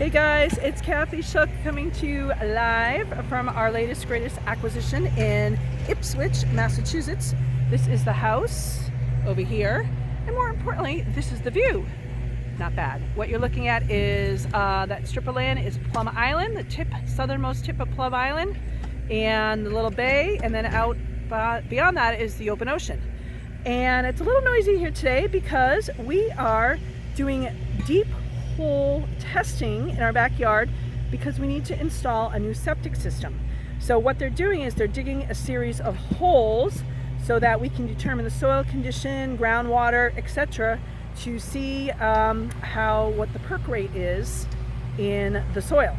Hey guys, it's Kathy Shook coming to you live from our latest greatest acquisition in Ipswich, Massachusetts. This is the house over here, and more importantly, this is the view. Not bad. What you're looking at is that strip of land is Plum Island, the southernmost tip of Plum Island, and the little bay, and then out beyond that is the open ocean. And it's a little noisy here today because we are doing deep hole testing in our backyard because we need to install a new septic system. So what they're doing is they're digging a series of holes so that we can determine the soil condition, groundwater, etc., to see what the perk rate is in the soil.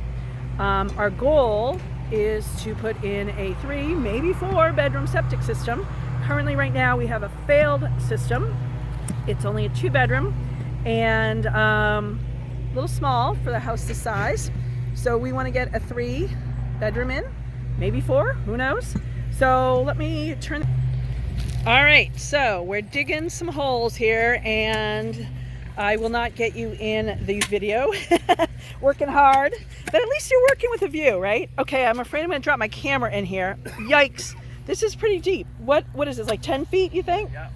Our goal is to put in a 3, maybe 4 bedroom septic system. Currently right now we have a failed system. It's only a 2 bedroom and a little small for the house this size. So we want to get a 3 bedroom in, maybe 4, who knows. So let me turn. All right, so we're digging some holes here, and I will not get you in the video. Working hard, but at least you're working with a view, right? Okay, I'm afraid I'm gonna drop my camera in here. Yikes, this is pretty deep. What is this, like 10 feet, you think? Yeah.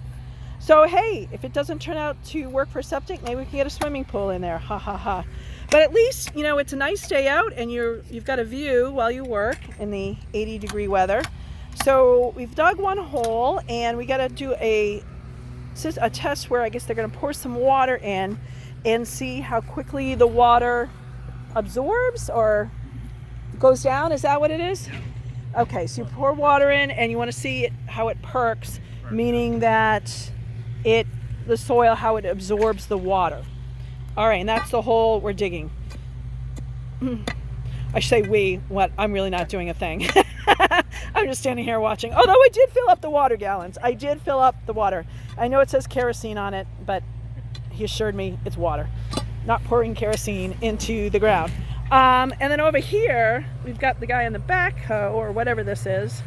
So hey, if it doesn't turn out to work for septic, maybe we can get a swimming pool in there, ha ha ha. But at least, you know, it's a nice day out and you've got a view while you work in the 80-degree weather. So we've dug one hole and we gotta do a test where I guess they're gonna pour some water in and see how quickly the water absorbs or goes down. Is that what it is? Okay, so you pour water in and you wanna see how it perks, meaning that the soil, how it absorbs the water. All right, and that's the hole we're digging. I say we, I'm really not doing a thing. I'm just standing here watching. Although I did fill up the water gallons. I did fill up the water. I know it says kerosene on it, but he assured me it's water. Not pouring kerosene into the ground. And then over here, we've got the guy in the backhoe, or whatever this is,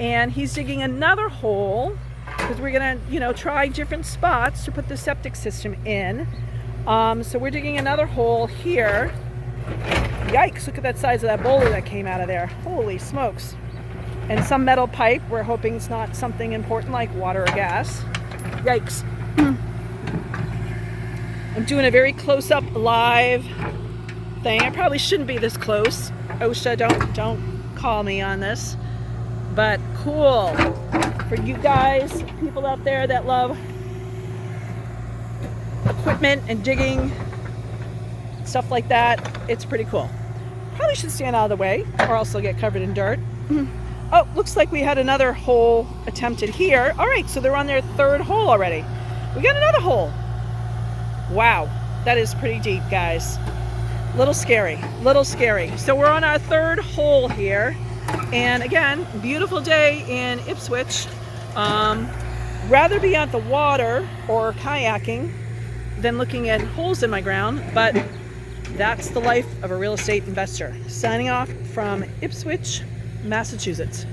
and he's digging another hole because we're gonna, try different spots to put the septic system in. So we're digging another hole here. Yikes, look at that size of that boulder that came out of there. Holy smokes. And some metal pipe. We're hoping it's not something important like water or gas. Yikes. I'm doing a very close-up live thing. I probably shouldn't be this close. OSHA, don't call me on this. But cool. For you guys, people out there that love equipment and digging, stuff like that, it's pretty cool. Probably should stand out of the way or else I'll get covered in dirt. Oh, looks like we had another hole attempted here. All right, so they're on their 3rd hole already. We got another hole. Wow, that is pretty deep, guys. Little scary. So we're on our 3rd hole here. And again, beautiful day in Ipswich. Rather be at the water or kayaking than looking at holes in my ground, but that's the life of a real estate investor. Signing off from Ipswich, Massachusetts.